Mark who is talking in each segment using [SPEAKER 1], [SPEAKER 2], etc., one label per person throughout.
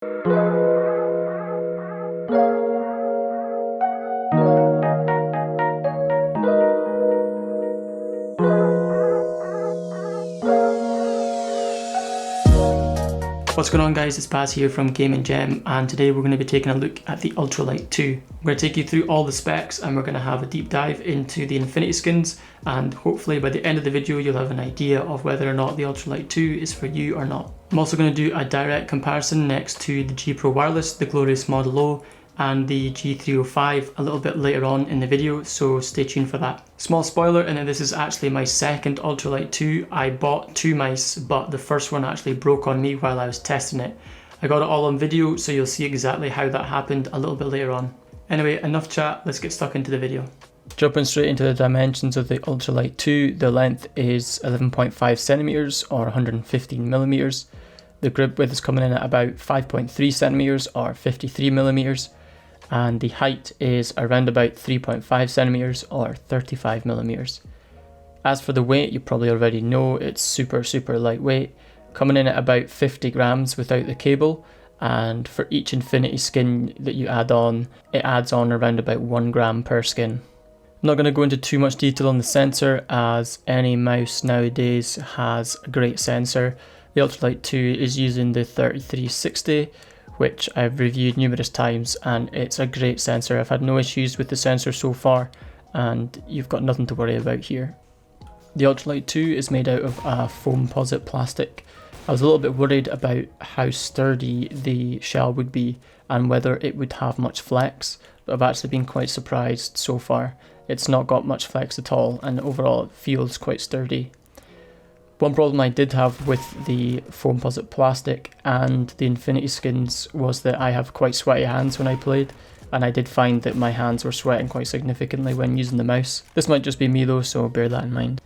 [SPEAKER 1] What's going on guys, it's Baz here from Game & Gem, and today we're going to be taking a look at the Ultralight 2. We're going to take you through all the specs and we're going to have a deep dive into the Infinity skins, and hopefully by the end of the video you'll have an idea of whether or not the Ultralight 2 is for you or not. I'm also going to do a direct comparison next to the G Pro Wireless, the Glorious Model O, and the G305 a little bit later on in the video, so stay tuned for that. Small spoiler, and this is actually my second Ultralight 2. I bought two mice, but the first one actually broke on me while I was testing it. I got it all on video, so you'll see exactly how that happened a little bit later on. Anyway, enough chat, let's get stuck into the video. Jumping straight into the dimensions of the Ultralight 2, the length is 11.5 centimeters or 115 millimeters. The grip width is coming in at about 5.3 centimeters or 53 millimeters. And the height is around about 3.5 centimeters or 35 millimeters. As for the weight, you probably already know it's super lightweight, coming in at about 50 grams without the cable, and for each Infinity skin that you add on, it adds on around about 1 gram per skin. I'm not going to go into too much detail on the sensor, as any mouse nowadays has a great sensor. The Ultralight 2 is using the 3360, which I've reviewed numerous times, and it's a great sensor. I've had no issues with the sensor so far, and you've got nothing to worry about here. The Ultralight 2 is made out of a foamposite plastic. I was a little bit worried about how sturdy the shell would be and whether it would have much flex, but I've actually been quite surprised so far. It's not got much flex at all, and overall it feels quite sturdy. One problem I did have with the foamposite plastic and the Infinity skins was that I have quite sweaty hands when I played, and I did find that my hands were sweating quite significantly when using the mouse. This might just be me though, so bear that in mind.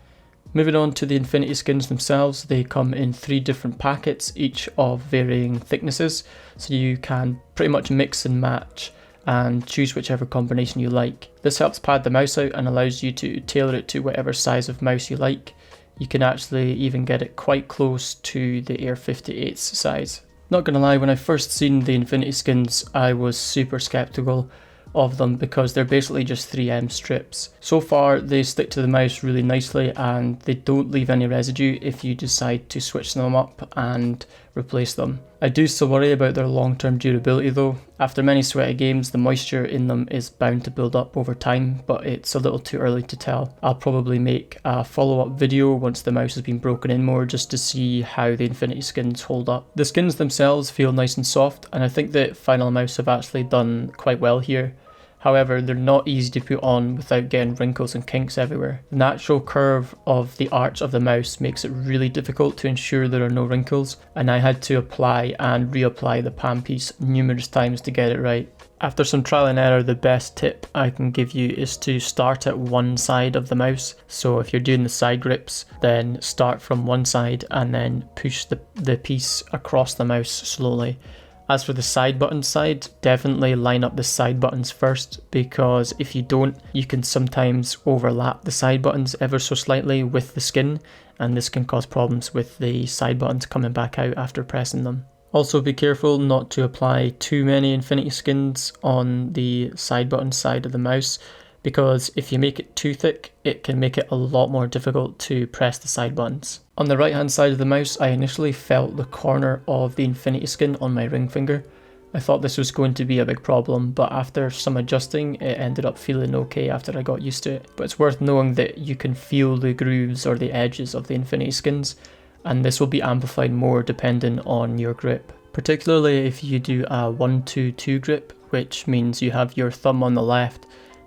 [SPEAKER 1] Moving on to the Infinity skins themselves, they come in 3 different packets, each of varying thicknesses, so you can pretty much mix and match and choose whichever combination you like. This helps pad the mouse out and allows you to tailor it to whatever size of mouse you like. You can actually even get it quite close to the Air 58's size. Not gonna lie, when I first seen the Infinity skins, I was super skeptical of them because they're basically just 3M strips. So far they stick to the mouse really nicely and they don't leave any residue if you decide to switch them up and replace them. I do still worry about their long-term durability though. After many sweaty games, the moisture in them is bound to build up over time, but it's a little too early to tell. I'll probably make a follow-up video once the mouse has been broken in more, just to see how the Infinity skins hold up. The skins themselves feel nice and soft, and I think that Finalmouse have actually done quite well here. However, they're not easy to put on without getting wrinkles and kinks everywhere. The natural curve of the arch of the mouse makes it really difficult to ensure there are no wrinkles, and I had to apply and reapply the pan piece numerous times to get it right. After some trial and error, the best tip I can give you is to start at one side of the mouse. So if you're doing the side grips, then start from one side and then push the piece across the mouse slowly. As for the side buttons side, definitely line up the side buttons first, because if you don't, you can sometimes overlap the side buttons ever so slightly with the skin, and this can cause problems with the side buttons coming back out after pressing them. Also be careful not to apply too many Infinity skins on the side button side of the mouse, because if you make it too thick, it can make it a lot more difficult to press the side buttons. On the right hand side of the mouse, I initially felt the corner of the Infinity skin on my ring finger. I thought this was going to be a big problem, but after some adjusting, it ended up feeling okay after I got used to it. But it's worth knowing that you can feel the grooves or the edges of the Infinity skins, and this will be amplified more depending on your grip. Particularly if you do a 1-2-2 grip, which means you have your thumb on the left,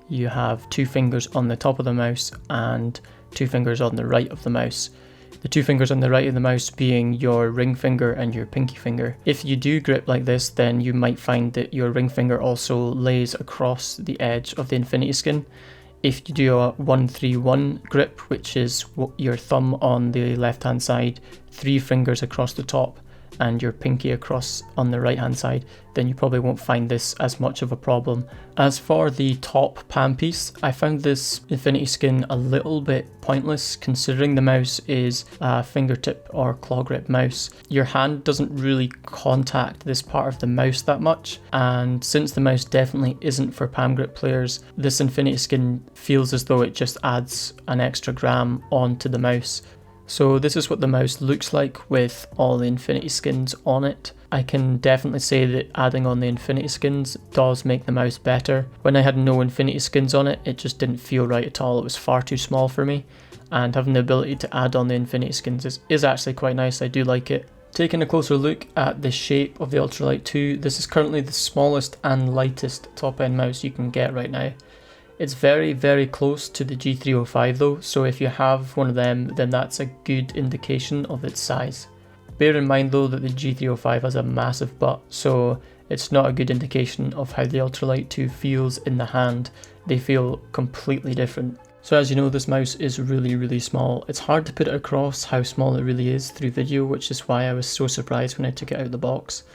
[SPEAKER 1] you have 2 fingers on the top of the mouse and 2 fingers on the right of the mouse. The 2 fingers on the right of the mouse being your ring finger and your pinky finger. If you do grip like this, then you might find that your ring finger also lays across the edge of the Infinity skin. If you do a 1-3-1 grip, which is your thumb on the left hand side, 3 fingers across the top, and your pinky across on the right hand side, then you probably won't find this as much of a problem. As for the top palm piece, I found this Infinity Skin a little bit pointless considering the mouse is a fingertip or claw grip mouse. Your hand doesn't really contact this part of the mouse that much, and since the mouse definitely isn't for palm grip players, this Infinity Skin feels as though it just adds an extra gram onto the mouse. So this is what the mouse looks like with all the Infinity Skins on it. I can definitely say that adding on the Infinity Skins does make the mouse better. When I had no Infinity Skins on it, it just didn't feel right at all. It was far too small for me, and having the ability to add on the Infinity Skins is actually quite nice. I do like it. Taking a closer look at the shape of the Ultralight 2, this is currently the smallest and lightest top end mouse you can get right now. It's very, very close to the G305 though, so if you have one of them, then that's a good indication of its size. Bear in mind though that the G305 has a massive butt, so it's not a good indication of how the Ultralight 2 feels in the hand. They feel completely different. So as you know, this mouse is really small. It's hard to put it across how small it really is through video, which is why I was so surprised when I took it out of the box.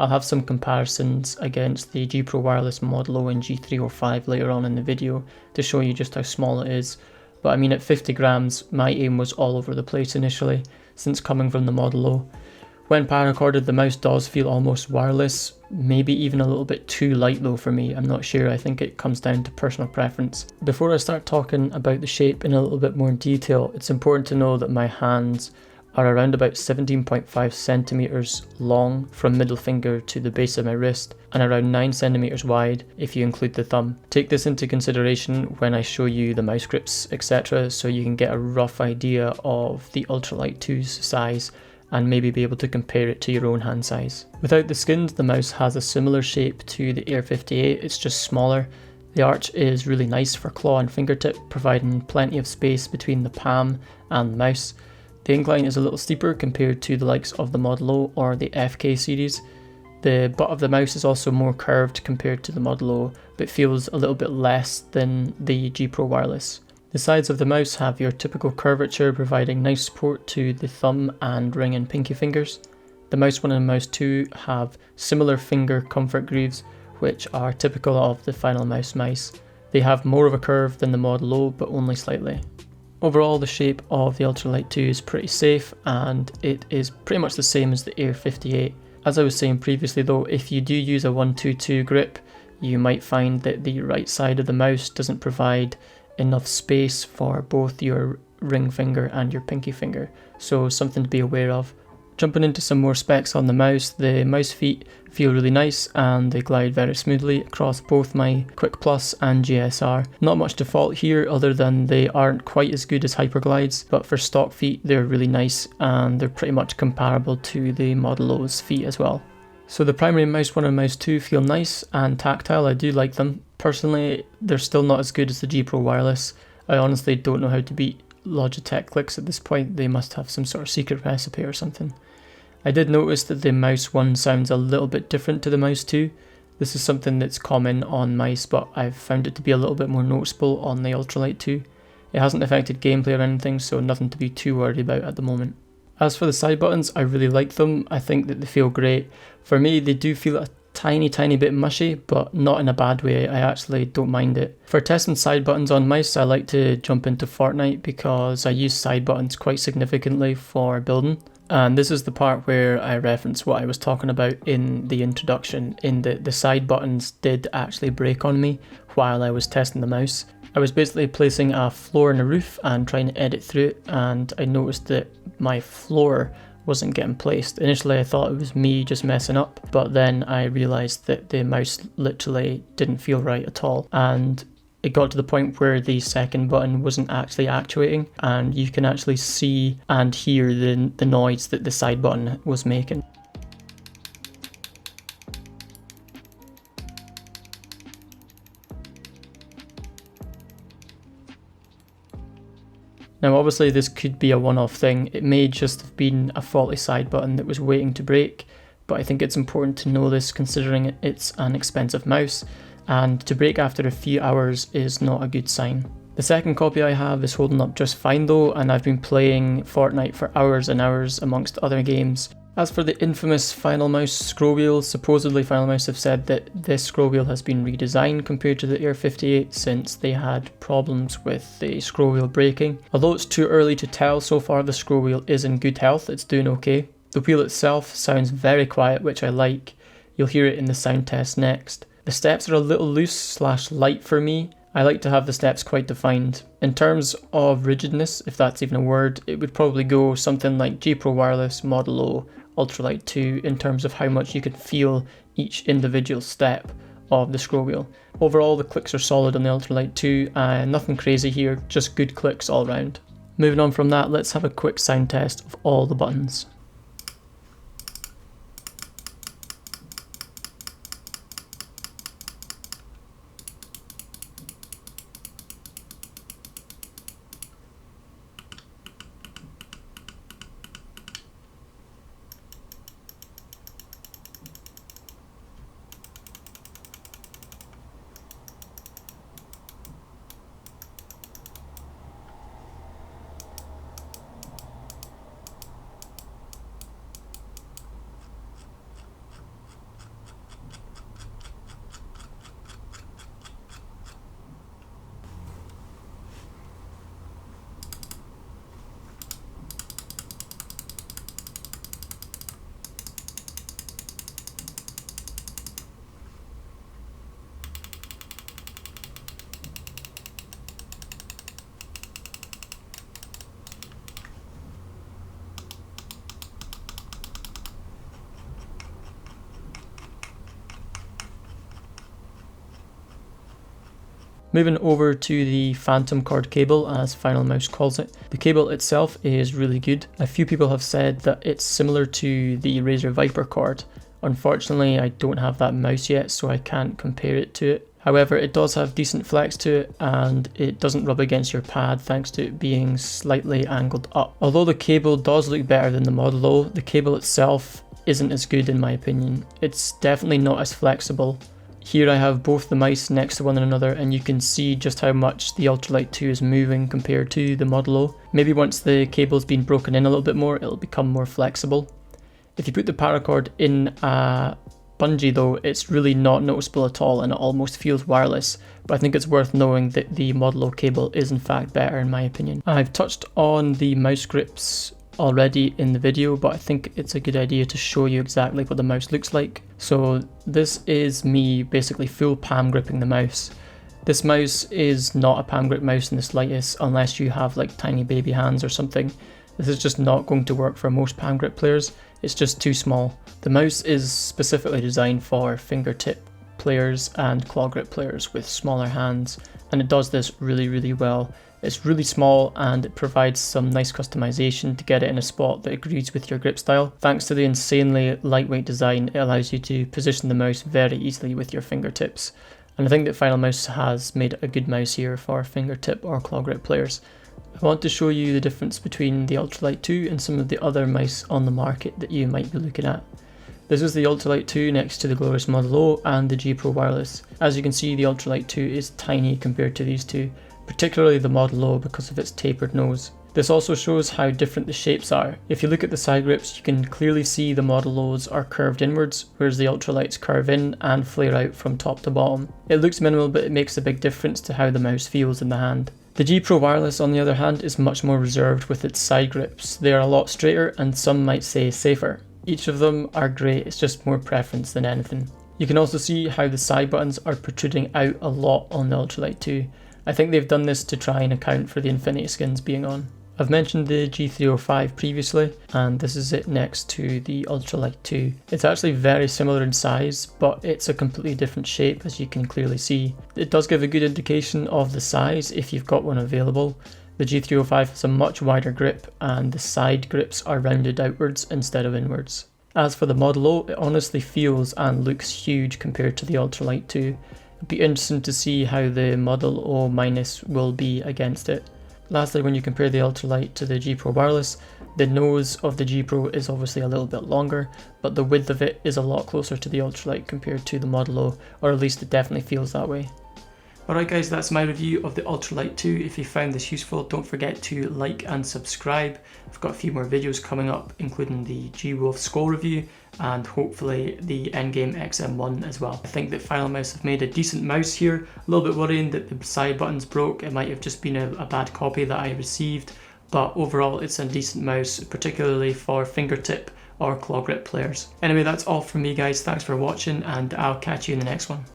[SPEAKER 1] I'll have some comparisons against the G Pro Wireless Model O and G305 later on in the video to show you just how small it is. But I mean, at 50 grams, my aim was all over the place initially, since coming from the Model O. When paracorded, the mouse does feel almost wireless, maybe even a little bit too light though for me. I'm not sure, I think it comes down to personal preference. Before I start talking about the shape in a little bit more detail, it's important to know that my hands are around about 17.5 centimeters long from middle finger to the base of my wrist, and around 9 centimeters wide if you include the thumb. Take this into consideration when I show you the mouse grips, etc., so you can get a rough idea of the Ultralight 2's size and maybe be able to compare it to your own hand size. Without the skins, the mouse has a similar shape to the Air 58, it's just smaller. The arch is really nice for claw and fingertip, providing plenty of space between the palm and the mouse. The incline is a little steeper compared to the likes of the Model O or the FK series. The butt of the mouse is also more curved compared to the Model O, but feels a little bit less than the G Pro Wireless. The sides of the mouse have your typical curvature, providing nice support to the thumb and ring and pinky fingers. The Mouse 1 and Mouse 2 have similar finger comfort grooves, which are typical of the Finalmouse mice. They have more of a curve than the Model O, but only slightly. Overall, the shape of the Ultralight 2 is pretty safe, and it is pretty much the same as the Air 58. As I was saying previously though, if you do use a 122 grip, you might find that the right side of the mouse doesn't provide enough space for both your ring finger and your pinky finger, so something to be aware of. Jumping into some more specs on the mouse feet feel really nice and they glide very smoothly across both my Quick Plus and GSR. Not much to fault here other than they aren't quite as good as Hyperglides, but for stock feet they're really nice and they're pretty much comparable to the Model O's feet as well. So the primary Mouse 1 and Mouse 2 feel nice and tactile, I do like them. Personally, they're still not as good as the G Pro Wireless. I honestly don't know how to beat Logitech clicks at this point. They must have some sort of secret recipe or something. I did notice that the Mouse 1 sounds a little bit different to the Mouse 2. This is something that's common on mice, but I've found it to be a little bit more noticeable on the Ultralight 2. It hasn't affected gameplay or anything, so nothing to be too worried about at the moment. As for the side buttons, I really like them. I think that they feel great. For me, they do feel a tiny bit mushy, but not in a bad way. I actually don't mind it. For testing side buttons on mice, I like to jump into Fortnite because I use side buttons quite significantly for building. And this is the part where I reference what I was talking about in the introduction, in that the side buttons did actually break on me while I was testing the mouse. I was basically placing a floor and a roof and trying to edit through it, and I noticed that my floor wasn't getting placed. Initially I thought it was me just messing up, but then I realised that the mouse literally didn't feel right at all, and it got to the point where the second button wasn't actually actuating, and you can actually see and hear the noise that the side button was making. Now obviously this could be a one-off thing. It may just have been a faulty side button that was waiting to break, but I think it's important to know this considering it's an expensive mouse, and to break after a few hours is not a good sign. The second copy I have is holding up just fine though, and I've been playing Fortnite for hours and hours amongst other games. As for the infamous Finalmouse scroll wheel, supposedly Finalmouse have said that this scroll wheel has been redesigned compared to the Air 58 since they had problems with the scroll wheel breaking. Although it's too early to tell, so far the scroll wheel is in good health, it's doing okay. The wheel itself sounds very quiet, which I like. You'll hear it in the sound test next. The steps are a little loose / light for me. I like to have the steps quite defined. In terms of rigidness, if that's even a word, it would probably go something like G Pro Wireless Model O Ultralight 2 in terms of how much you can feel each individual step of the scroll wheel. Overall, the clicks are solid on the Ultralight 2 and nothing crazy here, just good clicks all round. Moving on from that, let's have a quick sound test of all the buttons. Moving over to the Phantom cord cable, as Finalmouse calls it. The cable itself is really good. A few people have said that it's similar to the Razer Viper cord. Unfortunately, I don't have that mouse yet, so I can't compare it to it. However, it does have decent flex to it and it doesn't rub against your pad thanks to it being slightly angled up. Although the cable does look better than the Model O, the cable itself isn't as good in my opinion. It's definitely not as flexible. Here I have both the mice next to one another and you can see just how much the Ultralight 2 is moving compared to the Model O. Maybe once the cable's been broken in a little bit more, it'll become more flexible. If you put the paracord in a bungee though, it's really not noticeable at all and it almost feels wireless, but I think it's worth knowing that the Model O cable is in fact better in my opinion. I've touched on the mouse grips already in the video, but I think it's a good idea to show you exactly what the mouse looks like. So this is me basically full palm gripping the mouse. This mouse is not a palm grip mouse in the slightest unless you have like tiny baby hands or something. This is just not going to work for most palm grip players, it's just too small. The mouse is specifically designed for fingertip players and claw grip players with smaller hands, and it does this really well. It's really small and it provides some nice customization to get it in a spot that agrees with your grip style. Thanks to the insanely lightweight design, it allows you to position the mouse very easily with your fingertips. And I think that Finalmouse has made a good mouse here for fingertip or claw grip players. I want to show you the difference between the Ultralight 2 and some of the other mice on the market that you might be looking at. This is the Ultralight 2 next to the glorious Model O and the G Pro Wireless. As you can see, the Ultralight 2 is tiny compared to these two, particularly the Model O because of its tapered nose. This also shows how different the shapes are. If you look at the side grips, you can clearly see the Model O's are curved inwards, whereas the Ultralights curve in and flare out from top to bottom. It looks minimal, but it makes a big difference to how the mouse feels in the hand. The G Pro Wireless, on the other hand, is much more reserved with its side grips. They are a lot straighter and some might say safer. Each of them are great, it's just more preference than anything. You can also see how the side buttons are protruding out a lot on the Ultralight 2. I think they've done this to try and account for the Infinity skins being on. I've mentioned the G305 previously, and this is it next to the Ultralight 2. It's actually very similar in size, but it's a completely different shape as you can clearly see. It does give a good indication of the size if you've got one available. The G305 has a much wider grip and the side grips are rounded outwards instead of inwards. As for the Model O, it honestly feels and looks huge compared to the Ultralight 2. It'd be interesting to see how the Model O- will be against it. Lastly, when you compare the Ultralight to the G Pro Wireless, the nose of the G Pro is obviously a little bit longer, but the width of it is a lot closer to the Ultralight compared to the Model O, or at least it definitely feels that way. Alright guys, that's my review of the Ultralight 2. If you found this useful, don't forget to like and subscribe. I've got a few more videos coming up, including the G-Wolf Skull review and hopefully the Endgame XM1 as well. I think that Finalmouse have made a decent mouse here. A little bit worrying that the side buttons broke. It might have just been a bad copy that I received, but overall it's a decent mouse, particularly for fingertip or claw grip players. Anyway, that's all from me guys. Thanks for watching and I'll catch you in the next one.